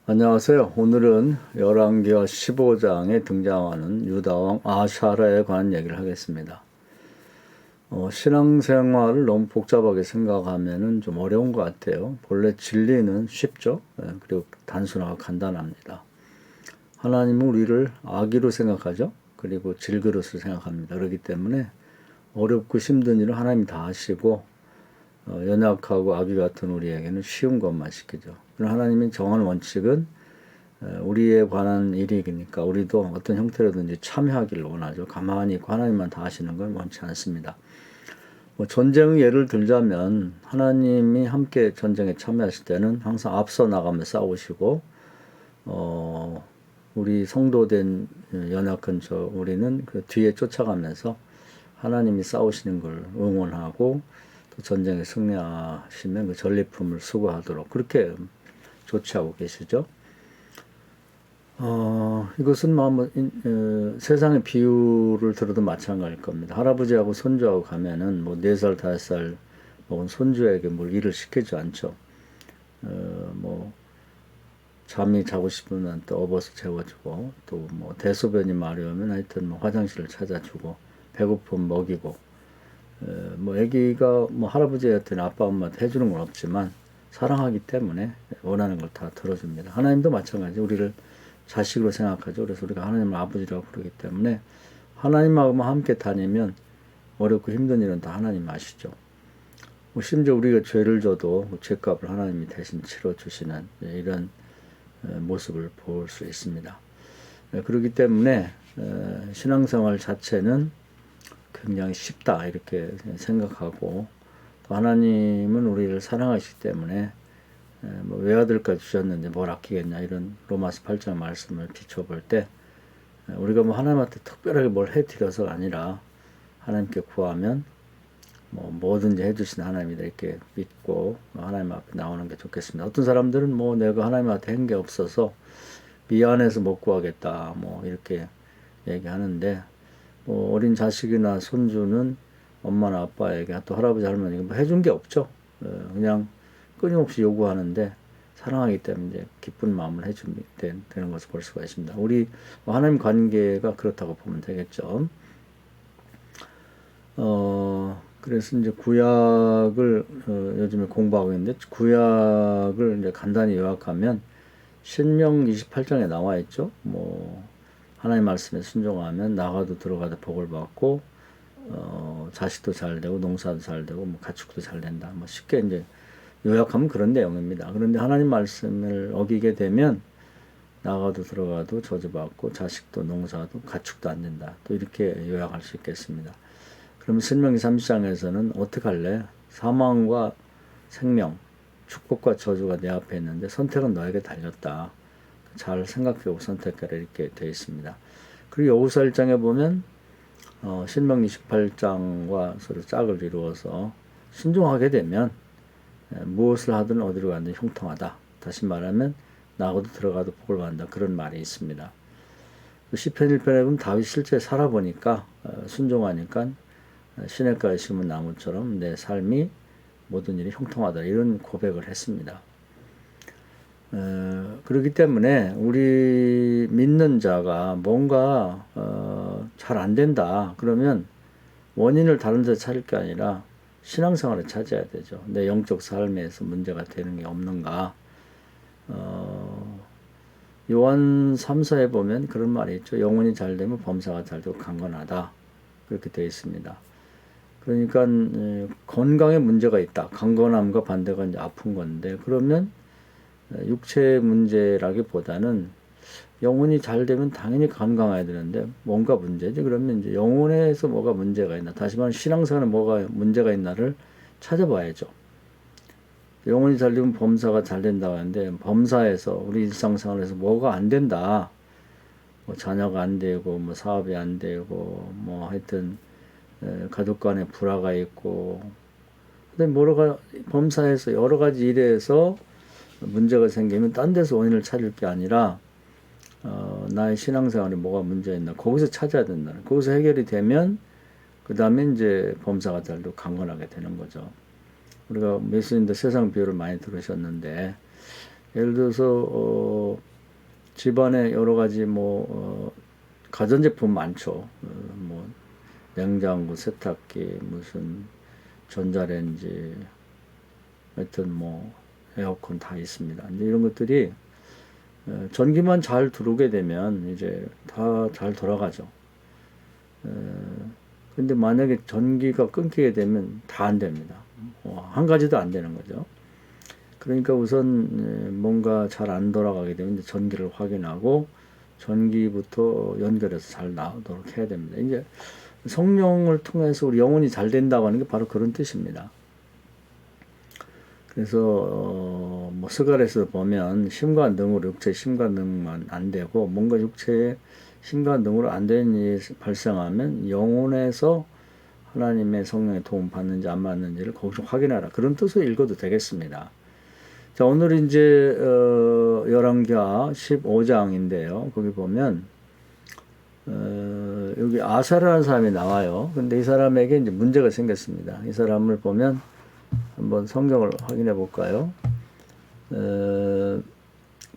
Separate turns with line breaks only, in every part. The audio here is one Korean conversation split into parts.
안녕하세요. 오늘은 열왕기하 15장에 등장하는 유다왕 아샤라에 관한 얘기를 하겠습니다. 신앙생활을 너무 복잡하게 생각하면 좀 어려운 것 같아요. 본래 진리는 쉽죠. 그리고 단순하고 간단합니다. 하나님은 우리를 아기로 생각하죠. 그리고 질그릇을 생각합니다. 그렇기 때문에 어렵고 힘든 일을 하나님이 다 하시고 연약하고 아기 같은 우리에게는 쉬운 것만 시키죠. 하나님이 정한 원칙은 우리에 관한 일이니까 우리도 어떤 형태로든지 참여하기를 원하죠. 가만히 있고 하나님만 다 하시는 건 원치 않습니다. 전쟁 예를 들자면 하나님이 함께 전쟁에 참여하실 때는 항상 앞서 나가며 싸우시고 우리 성도된 연약한 우리는 그 뒤에 쫓아가면서 하나님이 싸우시는 걸 응원하고 또 전쟁에 승리하시면 그 전리품을 수고하도록 그렇게 조치하고 계시죠. 이것은 세상의 비유를 들어도 마찬가지일 겁니다. 할아버지하고 손주하고 가면은 4살, 5살 먹은 손주에게 뭘 일을 시키지 않죠. 잠이 자고 싶으면 또 업어서 재워주고, 또 대소변이 마려우면 하여튼 화장실을 찾아주고, 배고프면 먹이고, 애기가 할아버지한테 아빠 엄마한테 해주는 건 없지만 사랑하기 때문에 원하는 걸 다 들어줍니다. 하나님도 마찬가지 우리를 자식으로 생각하죠. 그래서 우리가 하나님을 아버지라고 부르기 때문에 하나님하고 함께 다니면 어렵고 힘든 일은 다 하나님 아시죠. 심지어 우리가 죄를 져도 죄값을 하나님이 대신 치러주시는 이런 모습을 볼 수 있습니다. 그렇기 때문에 신앙생활 자체는 굉장히 쉽다 이렇게 생각하고, 또 하나님은 우리를 사랑하시기 때문에 외아들까지 주셨는데 뭘 아끼겠냐 이런 로마서 8장 말씀을 비춰볼 때 우리가 하나님한테 특별하게 뭘 해드려서가 아니라 하나님께 구하면 뭐든지 해주신 하나님이다 이렇게 믿고 하나님 앞에 나오는 게 좋겠습니다. 어떤 사람들은 내가 하나님한테 한 게 없어서 미안해서 못 구하겠다 이렇게 얘기하는데, 어린 자식이나 손주는 엄마나 아빠에게 또 할아버지 할머니가 해준 게 없죠. 그냥 끊임없이 요구하는데 사랑하기 때문에 기쁜 마음을 해주면 되는 것을 볼 수가 있습니다. 우리 하나님 관계가 그렇다고 보면 되겠죠. 그래서 이제 구약을 요즘에 공부하고 있는데, 구약을 이제 간단히 요약하면 신명 28장에 나와 있죠. 하나님 말씀에 순종하면 나가도 들어가도 복을 받고 자식도 잘 되고 농사도 잘 되고 가축도 잘 된다. 쉽게 이제 요약하면 그런 내용입니다. 그런데 하나님 말씀을 어기게 되면 나가도 들어가도 저주받고 자식도 농사도 가축도 안 된다. 또 이렇게 요약할 수 있겠습니다. 그러면 신명기 30장에서는 어떻게 할래? 사망과 생명, 축복과 저주가 내 앞에 있는데 선택은 너에게 달렸다. 잘 생각해보고 선택하라 이렇게 되어 있습니다. 그리고 여호수아 1장에 보면 신명기 18장과 서로 짝을 이루어서 순종하게 되면 무엇을 하든 어디로 가든 형통하다. 다시 말하면 나가도 들어가도 복을 받는다. 그런 말이 있습니다. 시편 1편에 보면 다윗 실제 살아보니까 순종하니까 시냇가에 심은 나무처럼 내 삶이 모든 일이 형통하다. 이런 고백을 했습니다. 그렇기 때문에 우리 믿는 자가 뭔가 잘 안 된다. 그러면 원인을 다른 데 찾을 게 아니라 신앙생활을 찾아야 되죠. 내 영적 삶에서 문제가 되는 게 없는가. 요한 3서에 보면 그런 말이 있죠. 영혼이 잘 되면 범사가 잘 되고 강건하다. 그렇게 되어 있습니다. 그러니까 건강에 문제가 있다. 강건함과 반대가 이제 아픈 건데, 그러면 육체 문제라기보다는 영혼이 잘 되면 당연히 건강해야 되는데 뭔가 문제지. 그러면 이제 영혼에서 뭐가 문제가 있나, 다시 말하면 신앙생활에 뭐가 문제가 있나를 찾아봐야죠. 영혼이 잘 되면 범사가 잘 된다고 하는데, 범사에서 우리 일상생활에서 뭐가 안 된다. 자녀가 안 되고 사업이 안 되고 하여튼 가족 간에 불화가 있고, 근데 범사에서 여러 가지 일에서 문제가 생기면 딴 데서 원인을 찾을 게 아니라 나의 신앙생활에 뭐가 문제가 있나 거기서 찾아야 된다. 거기서 해결이 되면 그 다음에 이제 범사가 잘도 강건하게 되는 거죠. 우리가 예수님도 세상 비유를 많이 들으셨는데 예를 들어서 집안에 여러 가지 가전제품 많죠. 뭐 냉장고, 세탁기, 무슨 전자레인지, 하여튼 에어컨 다 있습니다. 이제 이런 것들이 전기만 잘 들어오게 되면 이제 다 잘 돌아가죠. 근데 만약에 전기가 끊기게 되면 다 안 됩니다. 한 가지도 안 되는 거죠. 그러니까 우선 뭔가 잘 안 돌아가게 되면 이제 전기를 확인하고 전기부터 연결해서 잘 나오도록 해야 됩니다. 이제 성령을 통해서 우리 영혼이 잘 된다고 하는 게 바로 그런 뜻입니다. 그래서 스가랴에서 보면 심과 능으로 육체의 심과 능만 안 되고 뭔가 육체의 심과 능으로 안 되는 일이 발생하면 영혼에서 하나님의 성령의 도움 받는지 안 받는지를 거기서 확인하라. 그런 뜻으로 읽어도 되겠습니다. 자, 오늘 이제 열왕기하 15장인데요. 거기 보면 여기 아사라는 사람이 나와요. 근데 이 사람에게 이제 문제가 생겼습니다. 이 사람을 보면 한번 성경을 확인해 볼까요?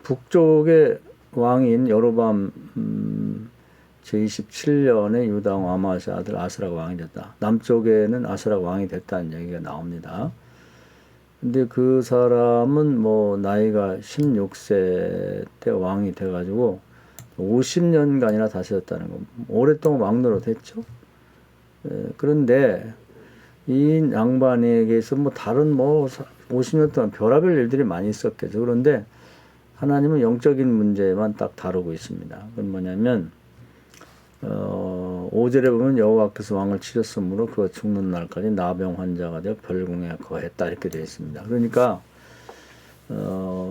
북쪽의 왕인 여로보암 제27년에 유다 왕 아마스의 아들 아스라가 왕이 됐다. 남쪽에는 아스라가 왕이 됐다는 얘기가 나옵니다. 근데 그 사람은 나이가 16세 때 왕이 돼가지고 50년간이나 다스렸다는 거. 오랫동안 왕 노릇했죠. 그런데 이 양반에게서 다른 50년 동안 별의별 일들이 많이 있었겠죠. 그런데 하나님은 영적인 문제만 딱 다루고 있습니다. 그건 뭐냐면 5절에 보면 여호와께서 왕을 치셨으므로 그가 죽는 날까지 나병 환자가 되어 벌궁에 거했다 이렇게 되어 있습니다. 그러니까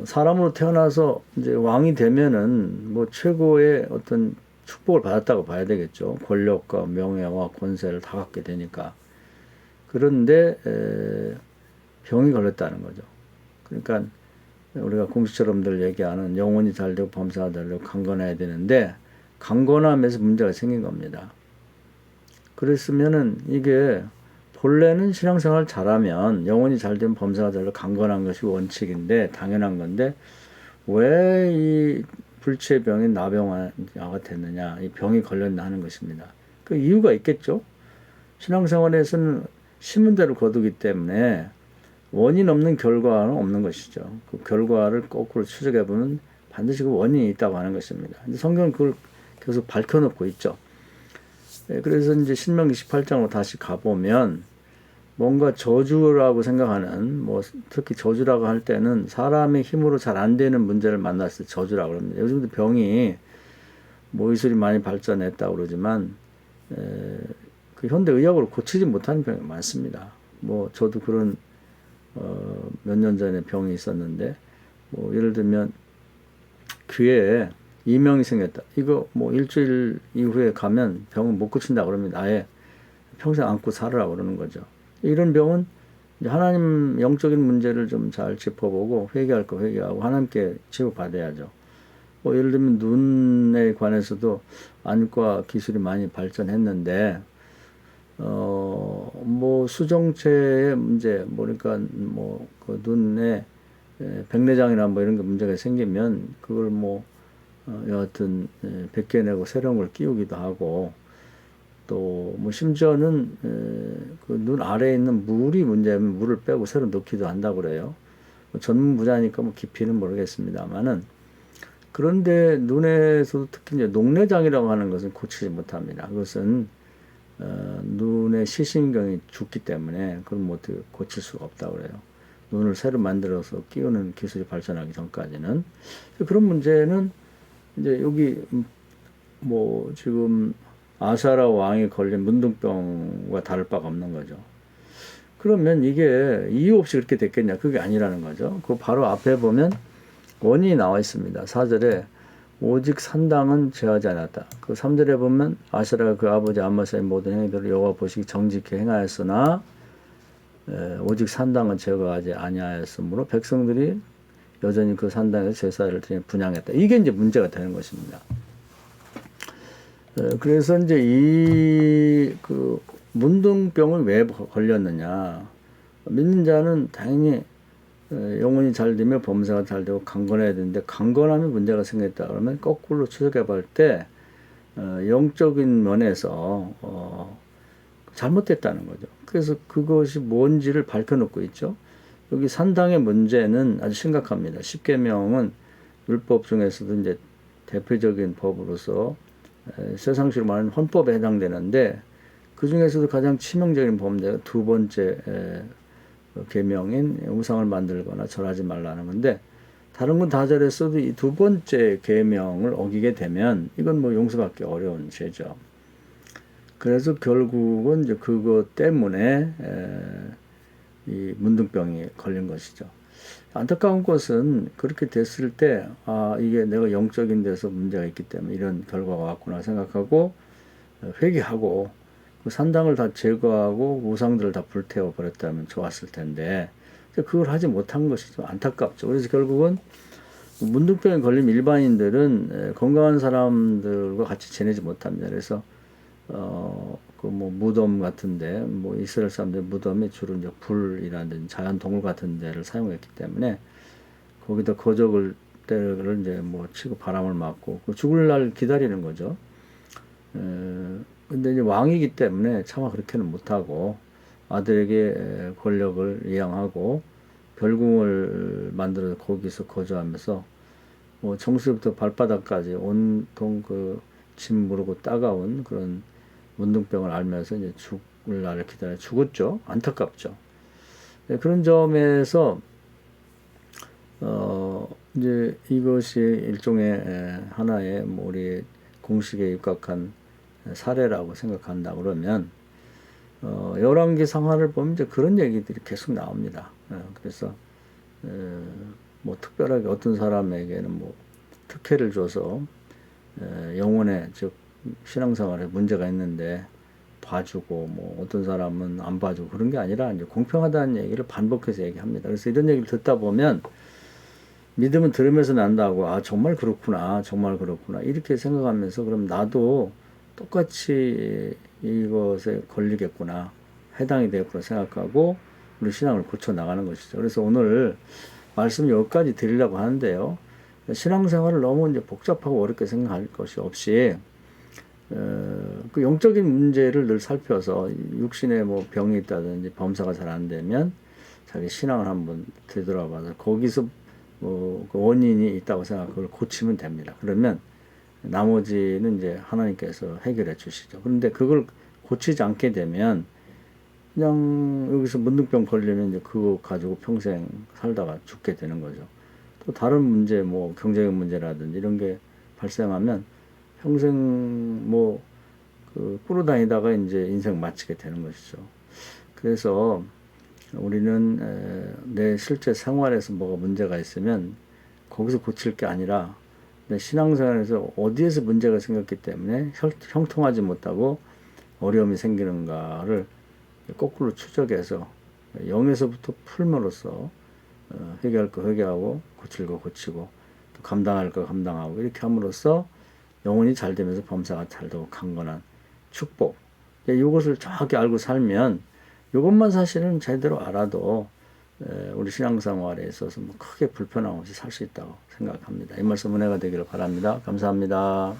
사람으로 태어나서 이제 왕이 되면은 최고의 어떤 축복을 받았다고 봐야 되겠죠. 권력과 명예와 권세를 다 갖게 되니까. 그런데 병이 걸렸다는 거죠. 그러니까 우리가 공식처럼들 얘기하는 영혼이 잘 되고 범사가 잘 되고 강건해야 되는데 강건함에서 문제가 생긴 겁니다. 그랬으면은 이게 본래는 신앙생활 잘하면 영혼이 잘 되면 범사가 잘 되고 강건한 것이 원칙인데 당연한 건데 왜 이 불치의 병인 나병화가 됐느냐, 이 병이 걸렸나 하는 것입니다. 그 이유가 있겠죠. 신앙생활에서는 심은 대로 거두기 때문에 원인 없는 결과는 없는 것이죠. 그 결과를 거꾸로 추적해 보면 반드시 그 원인이 있다고 하는 것입니다. 근데 성경은 그걸 계속 밝혀놓고 있죠. 그래서 이제 신명기 18장으로 다시 가보면 뭔가 저주라고 생각하는 특히 저주라고 할 때는 사람의 힘으로 잘 안 되는 문제를 만났을 때 저주라고 합니다. 요즘도 병이 의술이 많이 발전했다고 그러지만 그 현대 의학으로 고치지 못하는 병이 많습니다. 저도 그런 몇 년 전에 병이 있었는데 예를 들면 귀에 이명이 생겼다. 이거 일주일 이후에 가면 병은 못 고친다고 그럽니다. 아예 평생 안고 살으라고 그러는 거죠. 이런 병은 하나님 영적인 문제를 좀 잘 짚어보고 회개할 거 회개하고 하나님께 치유받아야죠. 예를 들면 눈에 관해서도 안과 기술이 많이 발전했는데 수정체의 문제, 그러니까 그 눈에 백내장이나 이런 게 문제가 생기면 그걸 여하튼 벗겨내고 새로운 걸 끼우기도 하고 또 심지어는 그 눈 아래에 있는 물이 문제면 물을 빼고 새로 넣기도 한다고 그래요. 전문 분야니까 깊이는 모르겠습니다만은 그런데 눈에서도 특히 이제 녹내장이라고 하는 것은 고치지 못합니다. 그것은 눈의 시신경이 죽기 때문에 그걸 어떻게 고칠 수가 없다고 그래요. 눈을 새로 만들어서 끼우는 기술이 발전하기 전까지는. 그런 문제는 이제 여기 지금 아사라 왕이 걸린 문둥병과 다를 바가 없는 거죠. 그러면 이게 이유 없이 그렇게 됐겠냐? 그게 아니라는 거죠. 그 바로 앞에 보면 원인이 나와 있습니다. 4절에 오직 산당은 제하지 않았다. 그 3절에 보면 아사라가 그 아버지 아마스의 모든 행위들을 여호와 보시기 정직히 행하였으나 오직 산당은 제거하지 아니하였으므로 백성들이 여전히 그 산당에서 제사를 분향했다. 이게 이제 문제가 되는 것입니다. 그래서 이제 문둥병을 왜 걸렸느냐. 믿는 자는 당연히 영혼이 잘 되면 범사가 잘 되고 강건해야 되는데 강건함이 문제가 생겼다 그러면 거꾸로 추적해 볼 때 영적인 면에서 잘못됐다는 거죠. 그래서 그것이 뭔지를 밝혀놓고 있죠. 여기 산당의 문제는 아주 심각합니다. 십계명은 율법 중에서도 이제 대표적인 법으로서 세상식으로 말하는 헌법에 해당되는데 그 중에서도 가장 치명적인 범죄가 두 번째 계명인 우상을 만들거나 절하지 말라는 건데 다른 건 다 잘했어도 이 두 번째 계명을 어기게 되면 이건 뭐 용서받기 어려운 죄죠. 그래서 결국은 이제 그것 때문에 이 문둥병이 걸린 것이죠. 안타까운 것은 그렇게 됐을 때, 이게 내가 영적인 데서 문제가 있기 때문에 이런 결과가 왔구나 생각하고 회개하고 그 산당을 다 제거하고 우상들을 다 불태워 버렸다면 좋았을 텐데 그걸 하지 못한 것이 좀 안타깝죠. 그래서 결국은 문둥병에 걸린 일반인들은 건강한 사람들과 같이 지내지 못합니다. 그래서 그 뭐 무덤 같은데 뭐 이스라엘 사람들 무덤이 주로 이제 불이라든지 자연 동굴 같은 데를 사용했기 때문에 거기다 거적을 때를 이제 뭐 치고 바람을 맞고 죽을 날 기다리는 거죠. 근데 이제 왕이기 때문에 차마 그렇게는 못하고 아들에게 권력을 이양하고 별궁을 만들어서 거기서 거주하면서 뭐 정수부터 발바닥까지 온통 그 침 무르고 따가운 그런 문둥병을 앓면서 이제 죽을 날을 기다려 죽었죠. 안타깝죠. 네, 그런 점에서 이제 이것이 일종의 하나의 뭐 우리 공식에 입각한 사례라고 생각한다 그러면 열왕기 상하를 보면 이제 그런 얘기들이 계속 나옵니다. 그래서 뭐 특별하게 어떤 사람에게는 뭐 특혜를 줘서 영혼의 즉 신앙생활에 문제가 있는데 봐주고 뭐 어떤 사람은 안 봐주고 그런 게 아니라 이제 공평하다는 얘기를 반복해서 얘기합니다. 그래서 이런 얘기를 듣다 보면 믿음은 들으면서 난다고 정말 그렇구나 정말 그렇구나 이렇게 생각하면서 그럼 나도 똑같이 이것에 걸리겠구나 해당이 되겠구나 생각하고 우리 신앙을 고쳐 나가는 것이죠. 그래서 오늘 말씀 여기까지 드리려고 하는데요. 신앙생활을 너무 이제 복잡하고 어렵게 생각할 것이 없이 그 영적인 문제를 늘 살펴서 육신에 뭐 병이 있다든지 범사가 잘 안 되면 자기 신앙을 한번 되돌아봐서 거기서 뭐 그 원인이 있다고 생각하고 그걸 고치면 됩니다. 그러면 나머지는 이제 하나님께서 해결해 주시죠. 그런데 그걸 고치지 않게 되면 그냥 여기서 문둥병 걸리면 이제 그거 가지고 평생 살다가 죽게 되는 거죠. 또 다른 문제, 뭐 경제적 문제라든지 이런 게 발생하면 평생 뭐 그 끌어다니다가 이제 인생 마치게 되는 것이죠. 그래서 우리는 내 실제 생활에서 뭐가 문제가 있으면 거기서 고칠 게 아니라 내 신앙생활에서 어디에서 문제가 생겼기 때문에 형통하지 못하고 어려움이 생기는가를 거꾸로 추적해서 영에서부터 풀므로써 회개할 거 회개하고 고칠 거 고치고 또 감당할 거 감당하고 이렇게 함으로써 영혼이 잘 되면서 범사가 잘 되고 강건한 축복. 이것을 정확히 알고 살면 이것만 사실은 제대로 알아도 우리 신앙생활에 있어서 뭐 크게 불편함 없이 살 수 있다고 생각합니다. 이 말씀 은혜가 되기를 바랍니다. 감사합니다.